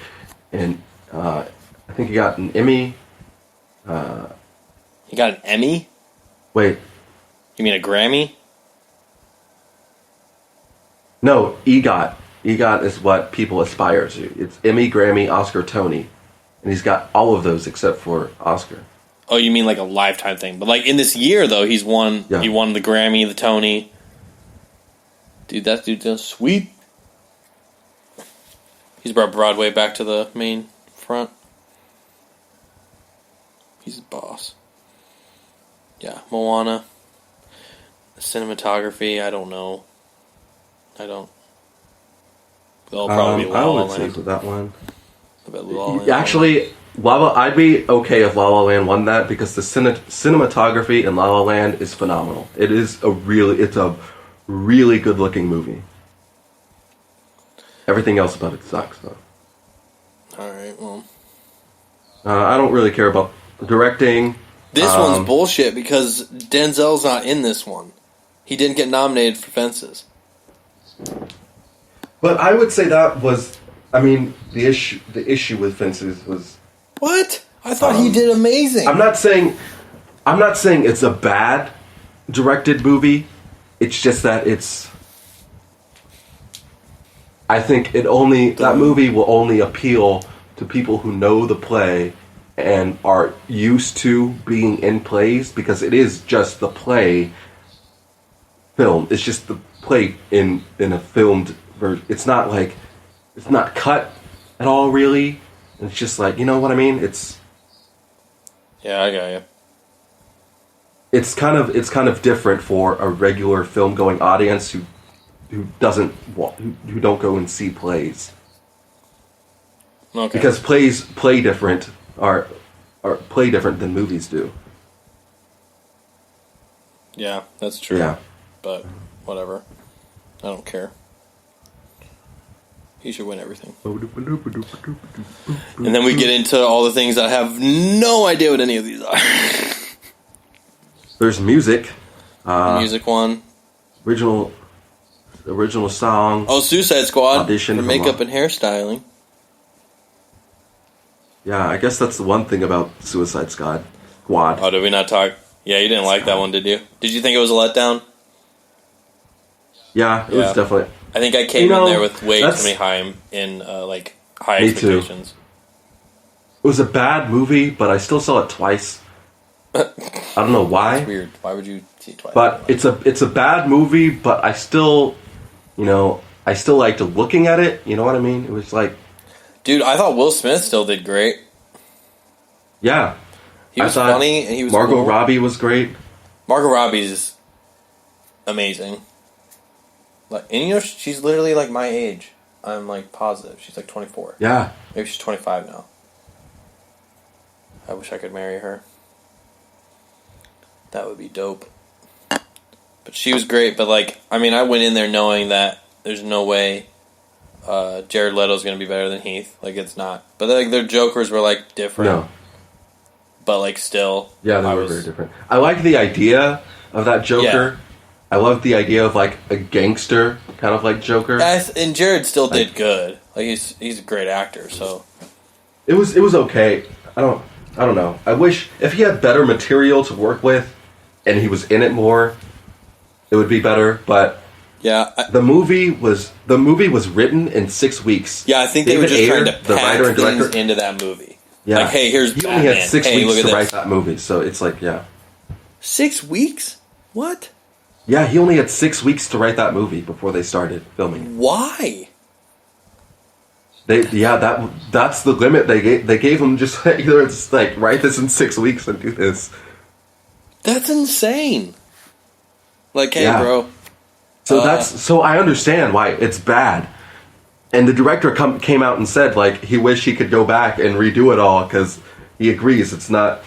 I think he got an Emmy. He got an Emmy? Wait. You mean a Grammy? No, EGOT. EGOT is what people aspire to. It's Emmy, Grammy, Oscar, Tony. And he's got all of those except for Oscar. Oh, you mean like a lifetime thing. But like in this year, though, he won the Grammy, the Tony. Dude, that dude's just sweet. He's brought Broadway back to the main front. He's a boss. Yeah, Moana. Cinematography, I don't know. They'll probably be La La Land. I would say for that one. I bet La La Land. Actually, I'd be okay if La La Land won that because the cinematography in La La Land is phenomenal. It's a really good looking movie. Everything else about it sucks though. All right, well. I don't really care about directing. This one's bullshit because Denzel's not in this one. He didn't get nominated for Fences. But I would say that was, I mean, the issue with Fences was... What? I thought he did amazing. I'm not saying it's a bad directed movie. It's just that I think that movie will only appeal to people who know the play and are used to being in plays, because it is just the play film. It's just the play in a filmed version. It's not cut at all, really. It's just like, you know what I mean? Yeah, I got you. It's kind of different for a regular film going audience who don't go and see plays. Okay. Because plays play different than movies do. Yeah, that's true. Yeah. But whatever. I don't care. He should win everything. And then we get into all the things that I have no idea what any of these are. There's music. Music one. Original song. Oh, Suicide Squad. Audition for makeup and hairstyling. Yeah, I guess that's the one thing about Suicide Squad. Oh, did we not talk? Yeah, you didn't like that one, did you? Did you think it was a letdown? Yeah, it was definitely. I think I came in there with way too many high expectations. It was a bad movie, but I still saw it twice. I don't know why. That's weird. Why would you see it twice? But it's a bad movie, but I still liked looking at it. You know what I mean? It was like, dude, I thought Will Smith still did great. Yeah, he was funny and he was. Margot cool. Robbie was great. Margot Robbie's amazing. And she's literally like my age. I'm like positive. She's like 24. Yeah, maybe she's 25 now. I wish I could marry her. That would be dope. But she was great. But I went in there knowing that there's no way Jared Leto's going to be better than Heath. It's not. But their Jokers were different. No. But still. Yeah, they were very different. I like the idea of that Joker. Yeah. I love the idea of a gangster kind of Joker. And Jared still did good. He's a great actor. So it was okay. I don't know. I wish if he had better material to work with, and he was in it more, it would be better. But yeah, the movie was written in 6 weeks. Yeah, I think they were just trying to pack things into that movie. Yeah, hey, here's he Batman. only had 6 weeks to write that movie, so it's 6 weks? What? Yeah, he only had 6 weeks to write that movie before they started filming. Why? That's the limit they gave him. Just either it's write this in 6 weeks and do this. That's insane. Hey, bro. So I understand why it's bad. And the director came out and said he wished he could go back and redo it all because he agrees it's not.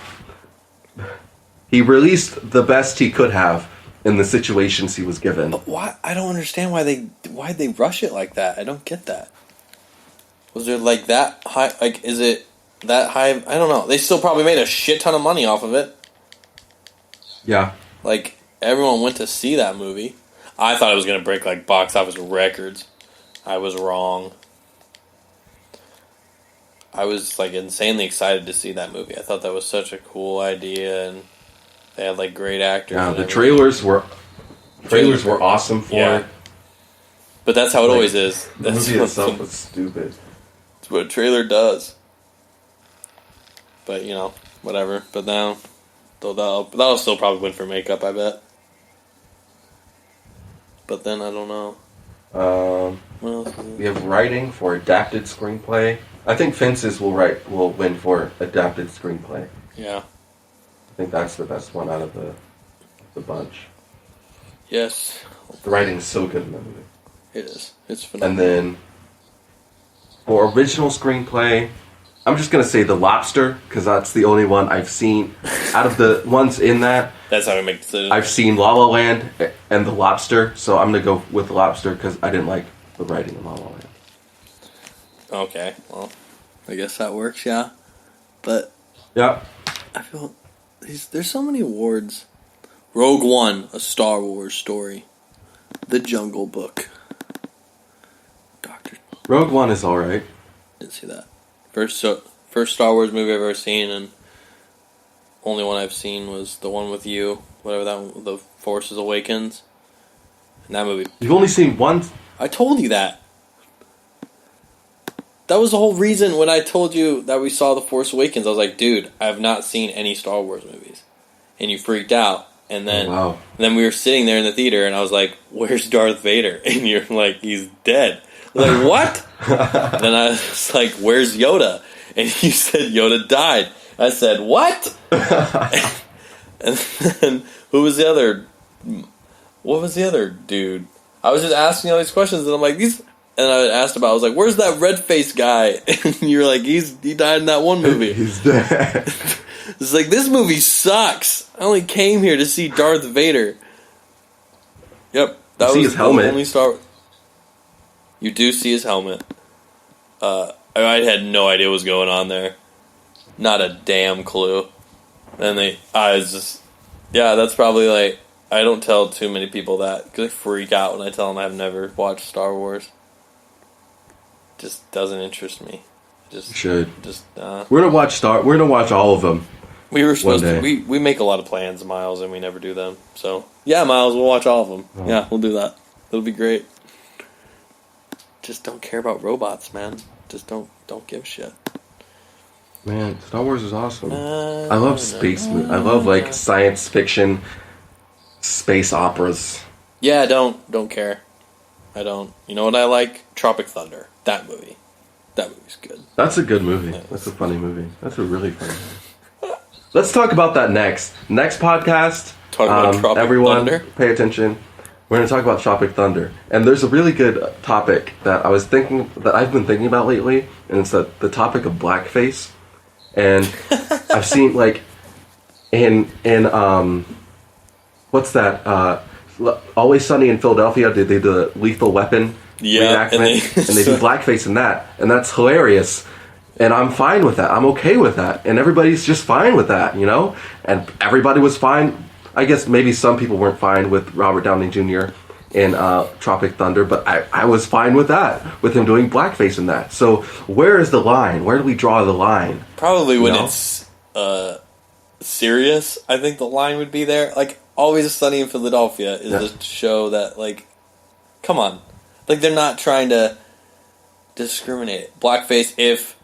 He released the best he could have in the situations he was given. But why? I don't understand why they rush it like that. I don't get that. Was there that high? Is it that high? I don't know. They still probably made a shit ton of money off of it. Yeah. Everyone went to see that movie. I thought it was going to break box office records. I was wrong. I was insanely excited to see that movie. I thought that was such a cool idea, and they had great actors. Yeah, the trailers were awesome for it. But that's how it always is. The movie itself was stupid. That's what a trailer does. But whatever. But now, that'll still probably win for makeup, I bet. But then I don't know. We have writing for adapted screenplay. I think Fences will win for adapted screenplay. Yeah. I think that's the best one out of the bunch. Yes. The writing's so good in that movie. It is. It's phenomenal. And then for original screenplay, I'm just going to say The Lobster, because that's the only one I've seen. Out of the ones in that, that's how we make decisions. I've seen La La Land and The Lobster, so I'm going to go with The Lobster because I didn't like the writing in La La Land. Okay, well. I guess that works, yeah. But Yeah. I feel there's so many awards. Rogue One, a Star Wars story. The Jungle Book. Rogue One is alright. Didn't see that. First Star Wars movie I've ever seen, and only one I've seen was the one with you, whatever that one, The Force Awakens. And that movie. You've only seen one? I told you that. That was the whole reason when I told you that we saw The Force Awakens. I was like, dude, I have not seen any Star Wars movies. And you freaked out. And then, then we were sitting there in the theater, and I was like, where's Darth Vader? And you're like, he's dead. I was like, what? Then I was like, where's Yoda? And you said Yoda died. I said, what? And then, who was the other? What was the other dude? I was just asking all these questions, and I'm like, these... And I asked about, I was like, where's that red-faced guy? And you're like, he died in that one movie. He's dead. It's like, this movie sucks. I only came here to see Darth Vader. Yep. That was his helmet. Only Star. You do see his helmet. I had no idea what was going on there. Not a damn clue. And I was just, yeah, that's probably like, I don't tell too many people that, because they freak out when I tell them I've never watched Star Wars. Just doesn't interest me. Just should. We're gonna watch all of them. We were supposed to. We make a lot of plans, Miles, and we never do them. So yeah, Miles, we'll watch all of them. Oh. Yeah, we'll do that. It'll be great. Just don't care about robots, man. Just don't give a shit. Man, Star Wars is awesome. I love space. I love like science fiction, space operas. Yeah, don't care. I don't. You know what I like? Tropic Thunder. That movie. That movie's good. That's a good movie. That's a funny movie. That's a really funny movie. Let's talk about that next. Next podcast. Talk about Tropic everyone, Thunder. Pay attention. We're going to talk about Tropic Thunder. And there's a really good topic that I've been thinking about lately, and it's the topic of blackface. And I've seen like in what's that? Always Sunny in Philadelphia. They did the Lethal Weapon reenactment, and they do blackface in that, and that's hilarious. And I'm fine with that. I'm okay with that, and everybody's just fine with that, you know. And everybody was fine. I guess maybe some people weren't fine with Robert Downey Jr. in Tropic Thunder, but I was fine with that, with him doing blackface in that. So where is the line? Where do we draw the line? Probably when it's serious, I think the line would be there. Like, Always Sunny in Philadelphia is a show that, like, come on. Like, they're not trying to discriminate. Blackface, if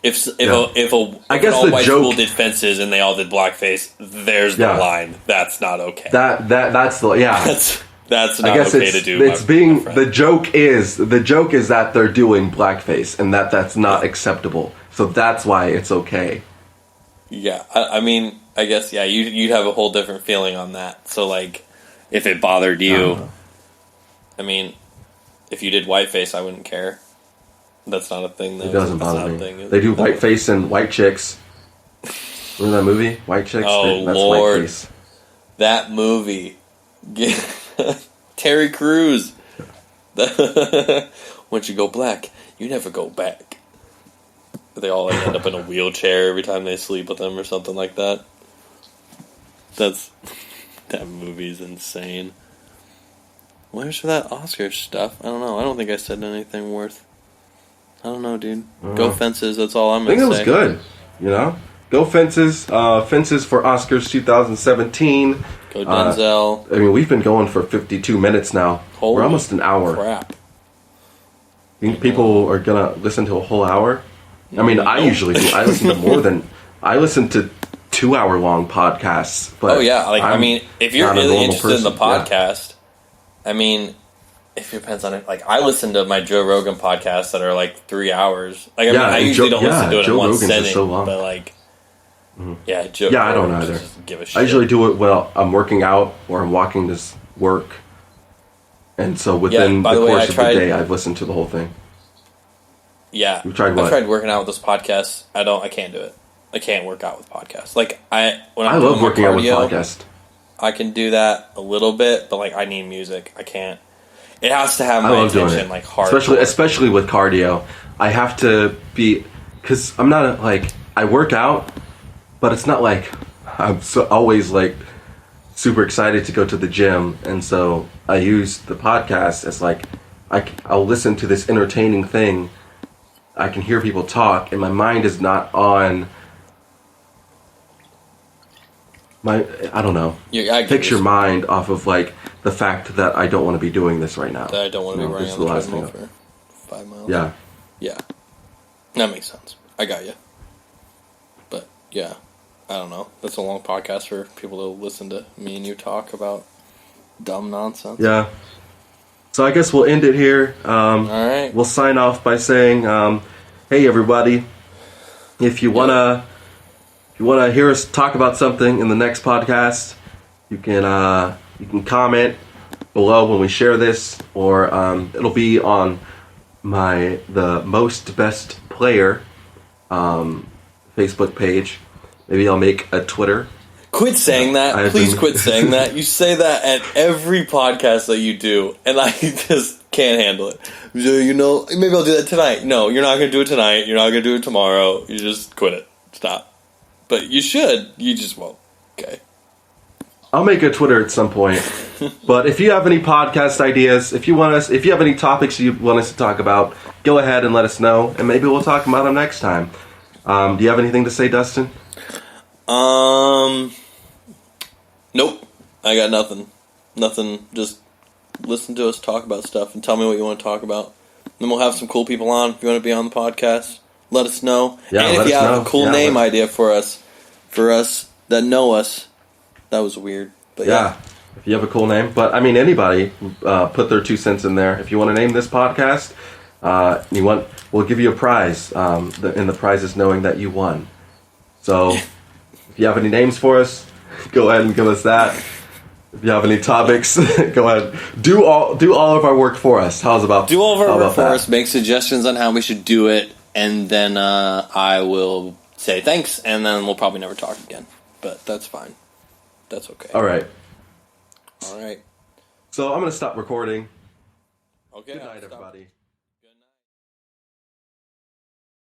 I guess all the white joke, school did fences and they all did blackface, there's the line. That's not okay. That's the that's not okay to do. It's being the joke is that they're doing blackface and that's not acceptable. So that's why it's okay. Yeah, I mean, I guess you'd have a whole different feeling on that. So like, if it bothered you, I mean, if you did whiteface, I wouldn't care. That's not a thing, though. It doesn't bother me. They do whiteface and white chicks. Remember that movie, White Chicks? Oh, that's Lord. Whiteface. That movie. Terry Crews. Once you go black, you never go back. They all end up in a wheelchair every time they sleep with them or something like that. That movie's insane. Where's for that Oscar stuff? I don't know. I don't think I said anything worth. I don't know, dude. Go Fences. That's all I'm going to say. I think it was good. You know? Go Fences. Fences for Oscars 2017. Go Denzel. I mean, we've been going for 52 minutes now. We're almost an hour. Crap. You think people are going to listen to a whole hour? I mean, I usually do. I listen to I listen to 2-hour-long podcasts. But oh, yeah. Like, I mean, if you're really interested in the podcast, I mean, it depends on it. Like, I listen to my Joe Rogan podcasts that are like 3 hours. Like, I mean, I usually don't listen to it in one sitting. So long. But like, Joe. Yeah, I don't either. Give a shit. I usually do it while I'm working out or I'm walking to work, and so within the course of the day, I've listened to the whole thing. Yeah, you tried what? I tried working out with this podcast. I can't do it. I can't work out with podcasts. Like I love working out with podcasts. I can do that a little bit, but like I need music. I can't. It has to have my attention like hard. Especially with cardio, I have to be because I'm not like, I work out, but it's not like I'm always like super excited to go to the gym, and so I use the podcast as like I'll listen to this entertaining thing. I can hear people talk, and my mind is not on I don't know. Fix your mind off of like the fact that I don't want to be doing this right now. That I don't want to be running on the treadmill for 5 miles. Yeah. Yeah. That makes sense. I got you. But yeah, I don't know. That's a long podcast for people to listen to me and you talk about dumb nonsense. Yeah. So I guess we'll end it here. All right. We'll sign off by saying, "Hey everybody, if you wanna hear us talk about something in the next podcast, you can comment below when we share this, or it'll be on the Most Best Player Facebook page. Maybe I'll make a Twitter." Quit saying that. Please quit saying that. You say that at every podcast that you do, and I just can't handle it. You know, maybe I'll do that tonight. No, you're not going to do it tonight. You're not going to do it tomorrow. You just quit it. Stop. But you should. You just won't. Okay. I'll make a Twitter at some point. But if you have any podcast ideas, if you have any topics you want us to talk about, go ahead and let us know, and maybe we'll talk about them next time. Do you have anything to say, Dustin? Nope. I got nothing. Nothing. Just listen to us talk about stuff and tell me what you want to talk about. Then we'll have some cool people on. If you want to be on the podcast, let us know. Yeah, and if you have a cool name idea for us that know us, that was weird. But yeah. If you have a cool name. But, I mean, anybody put their 2 cents in there. If you want to name this podcast, we'll give you a prize. And the prize is knowing that you won. So, if you have any names for us, go ahead and give us that. If you have any topics, go ahead. Do all of our work for us. How's about do all of our work for us? Make suggestions on how we should do it, and then I will say thanks, and then we'll probably never talk again. But that's fine. That's okay. All right. All right. So I'm gonna stop recording. Okay. Good night, everybody.